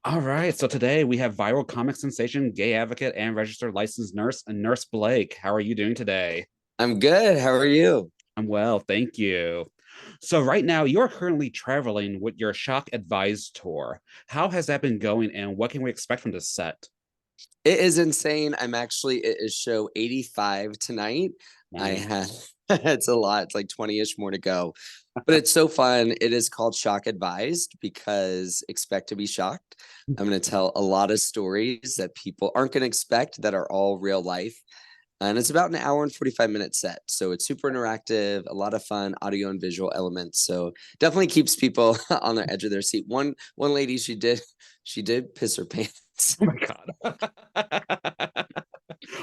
All right, so today we have viral comic sensation, gay advocate, and registered licensed nurse, and Nurse Blake. How are you doing today? I'm good. How are you? I'm well, thank you. So right now you're currently traveling with your Shock Advised tour. How has that been going, and what can we expect from this set? It is insane. It is show 85 tonight. I Nice. have, it's a lot. It's like 20-ish more to go. But it's so fun. It is called Shock Advised because expect to be shocked. I'm going to tell a lot of stories that people aren't going to expect that are all real life. And it's about an hour and 45-minute set. So it's super interactive, a lot of fun audio and visual elements. So definitely keeps people on the edge of their seat. One lady, she did piss her pants Oh my God.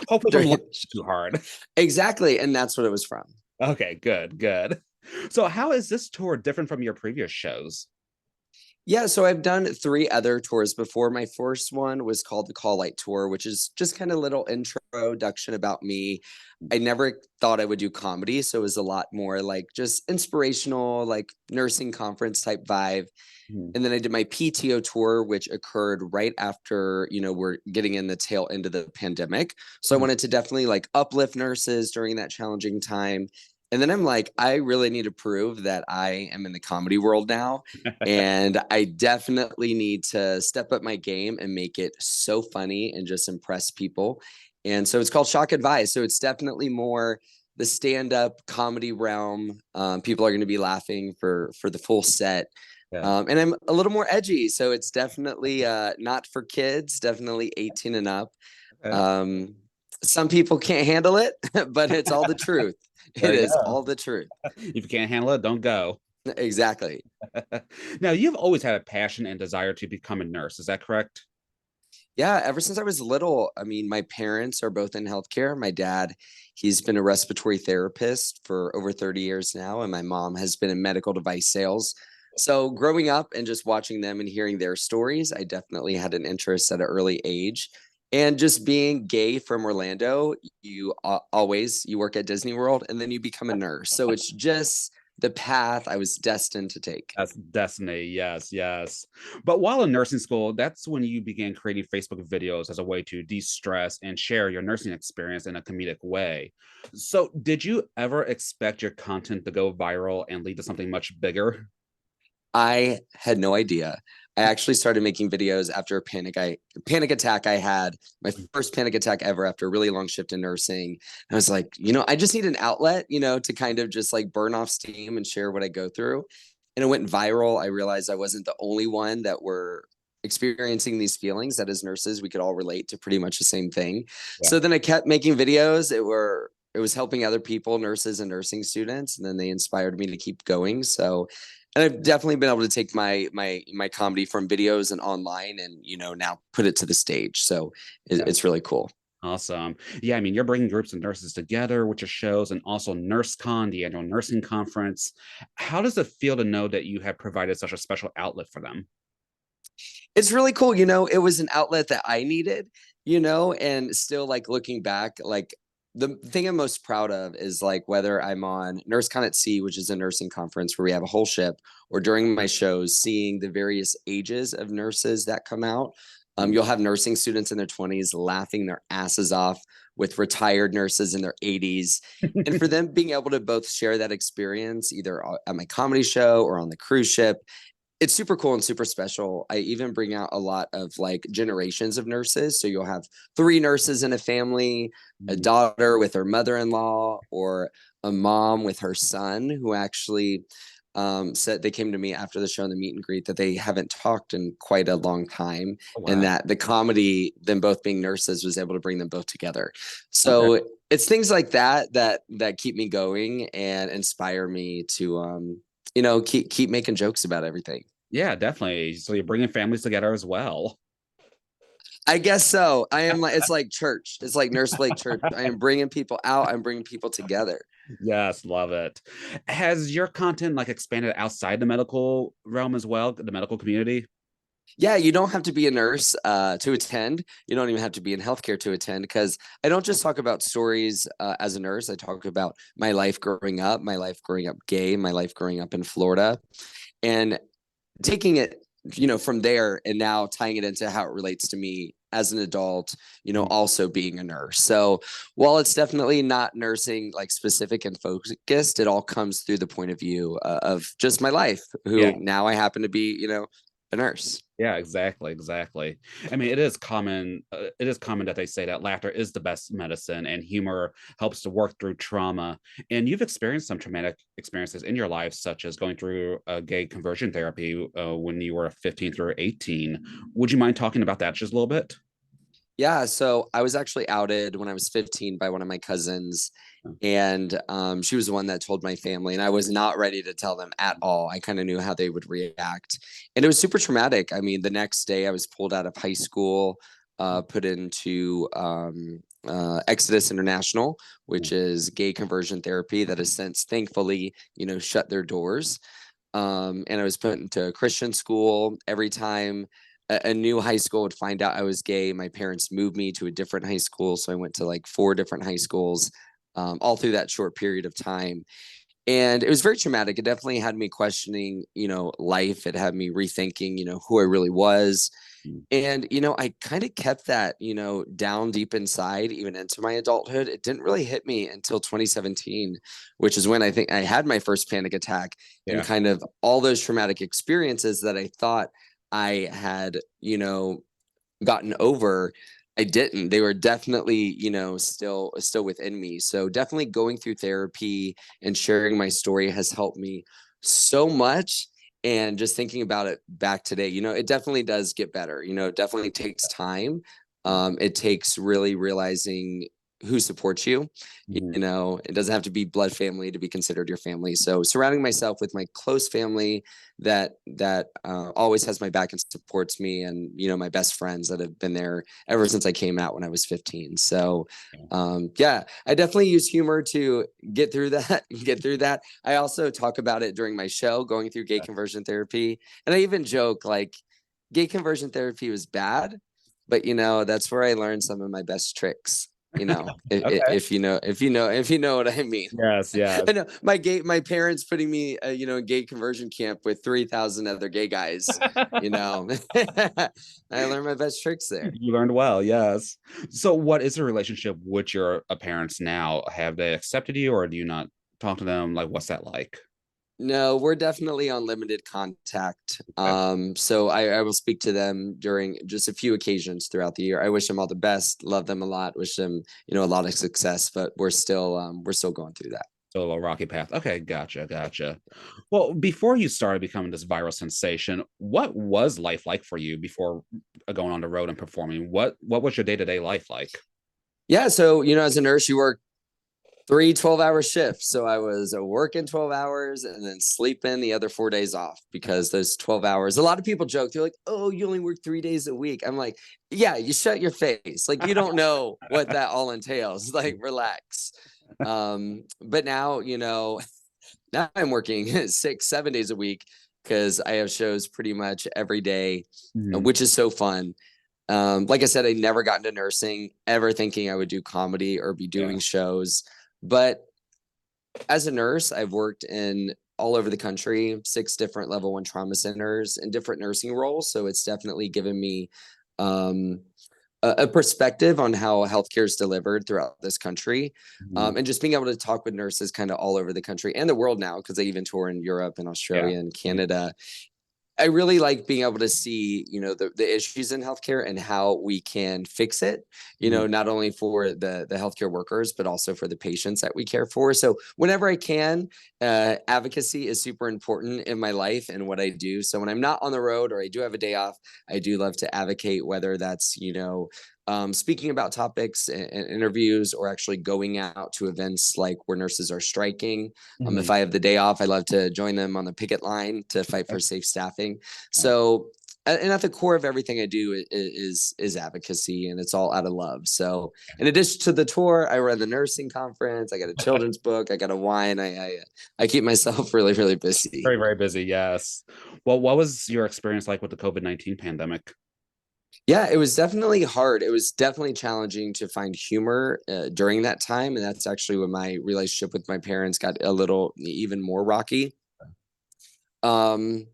Hopefully from during laughing too hard. exactly, and that's what it was from. Okay, good, good. So how is this tour different from your previous shows? Yeah, so I've done three other tours before. My first one was called the Call Light Tour, which is just kind of a little introduction about me. I never thought I would do comedy, so it was a lot more like just inspirational, like nursing conference type vibe. Hmm. And then I did my PTO tour, which occurred right after, we're getting in the tail end of the pandemic. So I wanted to definitely like uplift nurses during that challenging time. And then I'm like, I really need to prove that I am in the comedy world now. And I definitely need to step up my game and make it so funny and just impress people. And so it's called Shock Advice. So it's definitely more the stand-up comedy realm. People are going to be laughing for the full set. Yeah. And I'm a little more edgy, so it's definitely not for kids, definitely 18 and up. Okay. Um, some people can't handle it, but it's all the truth. There It you is go. all the truth. If you can't handle it, don't go. Exactly. Now, you've always had a passion and desire to become a nurse. Is that correct? Yeah, ever since I was little, I mean, my parents are both in healthcare. My dad, he's been a respiratory therapist for over 30 years now, and my mom has been in medical device sales. So, growing up and just watching them and hearing their stories, I definitely had an interest at an early age. And just being gay from Orlando, you work at Disney World and then you become a nurse. So, it's just the path I was destined to take. That's destiny. Yes, yes. But while in nursing school, that's when you began creating Facebook videos as a way to de stress and share your nursing experience in a comedic way. So, did you ever expect your content to go viral and lead to something much bigger? I had no idea. I actually started making videos after a panic attack I had, my first panic attack ever after a really long shift in nursing. I was like, I just need an outlet, to kind of just like burn off steam and share what I go through. And it went viral. I realized I wasn't the only one that were experiencing these feelings, that as nurses we could all relate to pretty much the same thing. Yeah. So then I kept making videos. It was helping other people, nurses and nursing students, and then they inspired me to keep going. So, and I've definitely been able to take my comedy from videos and online, and now put it to the stage. So it's really cool. Awesome. Yeah, I mean, you're bringing groups of nurses together, which is shows, and also NurseCon, the annual nursing conference. How does it feel to know that you have provided such a special outlet for them? It's really cool. It was an outlet that I needed. And still, like, looking back, like, the thing I'm most proud of is like whether I'm on NurseCon at Sea, which is a nursing conference where we have a whole ship, or during my shows, seeing the various ages of nurses that come out. Mm. You'll have nursing students in their 20s laughing their asses off with retired nurses in their 80s. And for them being able to both share that experience either at my comedy show or on the cruise ship, it's super cool and super special. I even bring out a lot of like generations of nurses. So you'll have three nurses in a family, a daughter with her mother-in-law, or a mom with her son, who actually said they came to me after the show in the meet and greet that they haven't talked in quite a long time, Oh, and wow. that the comedy, them both being nurses, was able to bring them both together. Okay. So it's things like that keep me going and inspire me to keep making jokes about everything. Yeah, definitely. So you're bringing families together as well. I guess so. I am like, it's like church. It's like Nurse Blake Church. I am bringing people out. I'm bringing people together. Yes, love it. Has your content like expanded outside the medical realm as well, the medical community? Yeah, you don't have to be a nurse to attend. You don't even have to be in healthcare to attend, because I don't just talk about stories as a nurse. I talk about my life growing up gay, my life growing up in Florida, and taking it from there, and now tying it into how it relates to me as an adult, Mhm. also being a nurse. So while it's definitely not nursing like specific and focused, it all comes through the point of view of just my life, Yeah. who now I happen to be, a nurse. Yeah, exactly, exactly. I mean, it is common that they say that laughter is the best medicine and humor helps to work through trauma. And you've experienced some traumatic experiences in your life, such as going through a gay conversion therapy when you were 15 through 18. Would you mind talking about that just a little bit? Yeah, so I was actually outed when I was 15 by one of my cousins, and she was the one that told my family, and I was not ready to tell them at all. I kind of knew how they would react, and it was super traumatic. I mean, the next day I was pulled out of high school, put into Exodus International, which is gay conversion therapy that has since thankfully, shut their doors. And I was put into a Christian school. Every time a new high school would find out I was gay, my parents moved me to a different high school. So I went to like four different high schools, all through that short period of time. And it was very traumatic. It definitely had me questioning, life. It had me rethinking, who I really was. And, I kind of kept that, down deep inside, even into my adulthood. It didn't really hit me until 2017, which is when I think I had my first panic attack, and Yeah. kind of all those traumatic experiences that I thought I had, gotten over. I didn't. They were definitely, still within me. So definitely going through therapy and sharing my story has helped me so much. And just thinking about it back today, it definitely does get better. It definitely takes time. It takes really realizing who supports you. Mhm. It doesn't have to be blood family to be considered your family. So surrounding myself with my close family that always has my back and supports me, and my best friends that have been there ever since I came out when I was 15. So yeah, I definitely use humor to get through that. Get through that. I also talk about it during my show, going through gay conversion therapy, and I even joke like gay conversion therapy was bad, but that's where I learned some of my best tricks. Okay. If you know what I mean. Yes, yes. I know my parents putting me, in gay conversion camp with 3,000 other gay guys. You know, I learned my best tricks there. You learned well, yes. So, what is the relationship with your parents now? Have they accepted you, or do you not talk to them? Like, what's that like? No, we're definitely on limited contact. Okay. So I will speak to them during just a few occasions throughout the year. I wish them all the best, love them a lot, wish them, a lot of success, but we're still going through that. So a little rocky path. Okay, gotcha, gotcha. Well, before you started becoming this viral sensation, what was life like for you before going on the road and performing? What was your day-to-day life like? Yeah, so as a nurse, you work three 12-hour shifts. So I was working 12 hours and then sleeping the other 4 days off, because those 12 hours, a lot of people joke, they're like, oh, you only work 3 days a week. I'm like, yeah, you shut your face. Like, you don't know what that all entails. Like, relax. But now, now I'm working 6, 7 days a week, because I have shows pretty much every day, Mhm. which is so fun. Like I said, I never got into nursing ever thinking I would do comedy or be Yeah. doing shows. But as a nurse, I've worked in all over the country, six different level one trauma centers in different nursing roles. So it's definitely given me um, a perspective on how healthcare is delivered throughout this country. Mhm. And just being able to talk with nurses kind of all over the country and the world now, because I even tour in Europe and Yeah. Australia and Canada. I really like being able to see, the issues in healthcare and how we can fix it, Mhm. not only for the healthcare workers, but also for the patients that we care for. So whenever I can, advocacy is super important in my life and what I do. So when I'm not on the road or I do have a day off, I do love to advocate, whether that's, speaking about topics and interviews, or actually going out to events like where nurses are striking. If Mhm. I have the day off, I love to join them on the picket line to fight for safe staffing. So, and at the core of everything I do is advocacy, and it's all out of love. So, in addition to the tour, I run the nursing conference. I got a children's book. I got a wine. I keep myself really really busy. Very, very busy. Yes. Well, what was your experience like with the COVID-19 pandemic? Yeah, it was definitely hard. It was definitely challenging to find humor during that time, and that's actually when my relationship with my parents got a little even more rocky. Um,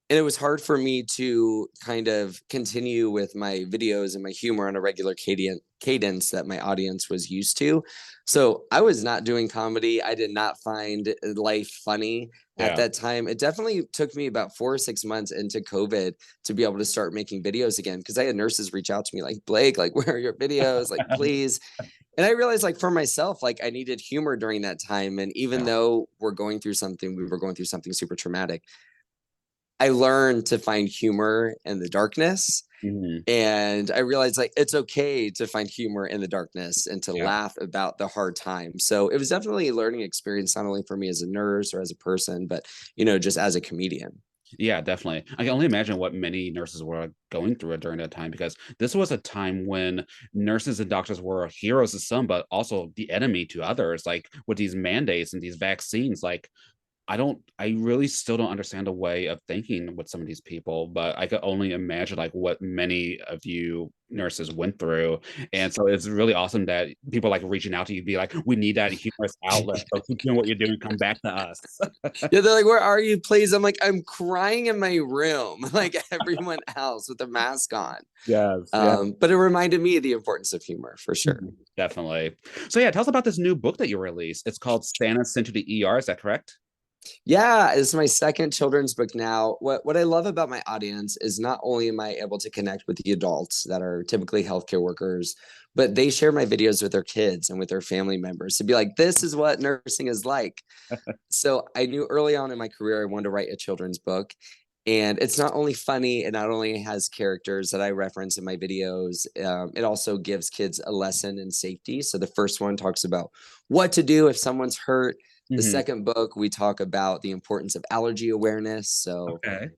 And it was hard for me to kind of continue with my videos and my humor on a regular cadence that my audience was used to. So I was not doing comedy. I did not find life funny at Yeah. that time. It definitely took me about 4 or 6 months into COVID to be able to start making videos again, because I had nurses reach out to me like, Blake, like, where are your videos? Like, please. And I realized, like, for myself, like, I needed humor during that time. And even though we were going through something super traumatic, I learned to find humor in the darkness. Mhm. And I realized, like, it's okay to find humor in the darkness and to Yeah. laugh about the hard times. So it was definitely a learning experience, not only for me as a nurse or as a person, but, just as a comedian. Yeah, definitely. I can only imagine what many nurses were going through during that time because this was a time when nurses and doctors were heroes to some, but also the enemy to others. Like with these mandates and these vaccines, like I really still don't understand the way of thinking with some of these people, but I could only imagine like what many of you nurses went through. And so it's really awesome that people like reaching out to you, be like, we need that humorous outlet. So keep doing what you're doing, come back to us. Yeah, they're like, "Where are you, please?" I'm like, "I'm crying in my room, like everyone else with a mask on." Yes, yeah. But it reminded me of the importance of humor for sure. Mhm. Definitely. So yeah, tell us about this new book that you released. It's called Santa Sent to the ER. Is that correct? Yeah, it's my second children's book now. What I love about my audience is not only am I able to connect with the adults that are typically healthcare workers, but they share my videos with their kids and with their family members to be like, this is what nursing is like. So I knew early on in my career I wanted to write a children's book. And it's not only funny, it not only has characters that I reference in my videos, it also gives kids a lesson in safety. So the first one talks about what to do if someone's hurt. The Mhm. second book, we talk about the importance of allergy awareness. So Okay.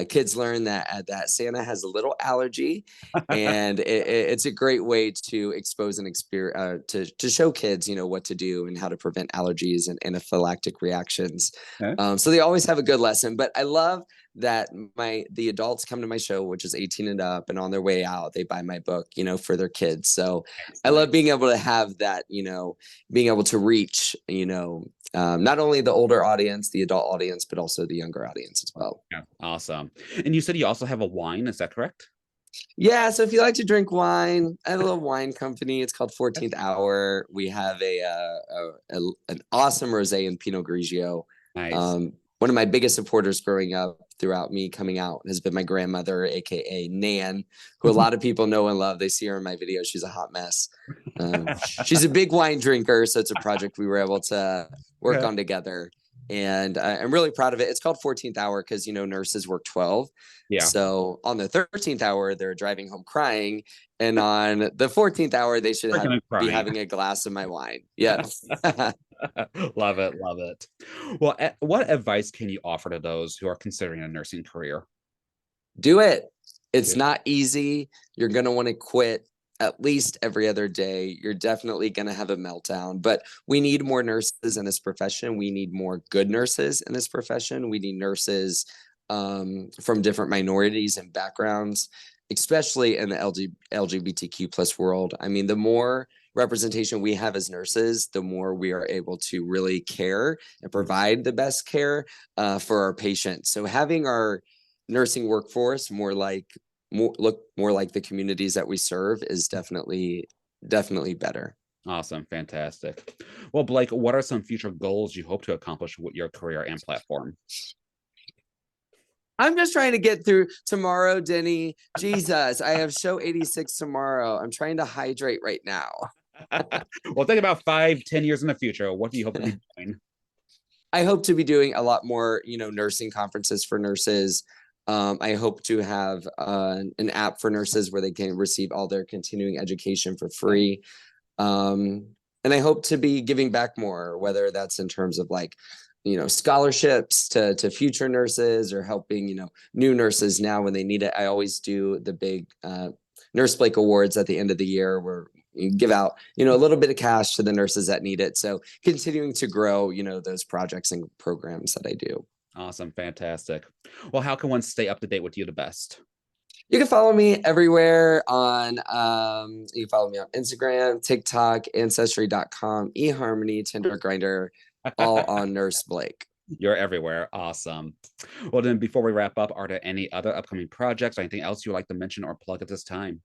kids learn that Santa has a little allergy, and it's a great way to expose and experience to show kids, what to do and how to prevent allergies and anaphylactic reactions. Okay. So they always have a good lesson. But I love that the adults come to my show, which is 18 and up, and on their way out, they buy my book, for their kids. So Nice, I nice. love being able to have that, being able to reach, not only the older audience, the adult audience, but also the younger audience as well. Yeah, awesome. And you said you also have a wine, is that correct? Yeah, so if you like to drink wine, I have a little wine company. It's called 14th Hour. We have an awesome rosé and Pinot Grigio. Nice. One of my biggest supporters growing up throughout me coming out has been my grandmother, aka Nan, who a lot of people know and love. They see her in my videos. She's a hot mess. She's a big wine drinker, so it's a project we were able to work Okay. on together. And I'm really proud of it. It's called 14th Hour because, nurses work 12. Yeah. So on the 13th hour, they're driving home crying. And on the 14th hour, they should Freaking and be crying. having a glass of my wine. Yes. Love it, love it. Well, what advice can you offer to those who are considering a nursing career? Do it. It's Yeah. not easy. You're going to want to quit at least every other day. You're definitely going to have a meltdown, but we need more nurses in this profession. We need more good nurses in this profession. We need nurses from different minorities and backgrounds, especially in the LGBTQ plus world. I mean, the more representation we have as nurses, the more we are able to really care and provide the best care for our patients. So having our nursing workforce look more like the communities that we serve is definitely better. Awesome, fantastic. Well, Blake, what are some future goals you hope to accomplish with your career and platform? I'm just trying to get through tomorrow, Denny. Jesus, I have show 86 tomorrow. I'm trying to hydrate right now. Well, think about 5, 10 years in the future. What do you hope to be doing? I hope to be doing a lot more, nursing conferences for nurses. I hope to have an app for nurses where they can receive all their continuing education for free. Um, and I hope to be giving back more, whether that's in terms of like, scholarships to future nurses or helping, new nurses now when they need it. I always do the big Nurse Blake Awards at the end of the year where you give out, a little bit of cash to the nurses that need it. So continuing to grow, those projects and programs that I do. Awesome, fantastic. Well, how can one stay up to date with you the best? You can follow me everywhere on you can follow me on Instagram, TikTok, ancestry.com, eHarmony, Tinder Grinder, all on Nurse Blake. You're everywhere. Awesome. Well, then before we wrap up, are there any other upcoming projects or anything else you'd like to mention or plug at this time?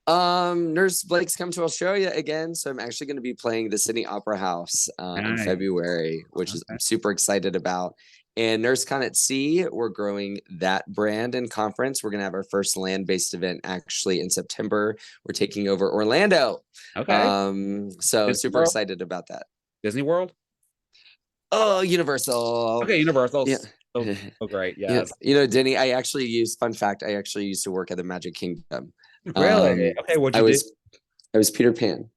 Nurse Blake's come to Australia again, so I'm actually going to be playing the Sydney Opera House in Nice. February, which is I'm Okay. super excited about. And NurseCon at Sea, we're growing that brand and conference. We're going to have our first land-based event actually in September. We're taking over Orlando, Okay. so Disney super World? excited about that. Disney World? Oh, Universal, Okay, Universal. yeah. So, so great. Yeah, Yes. Denny, fun fact, I actually used to work at the Magic Kingdom. Really? Um, Okay, what'd I you do? was I was Peter Pan.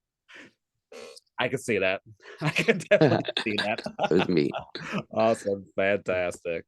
I could see that. I could definitely see that. It was me. Awesome. Fantastic.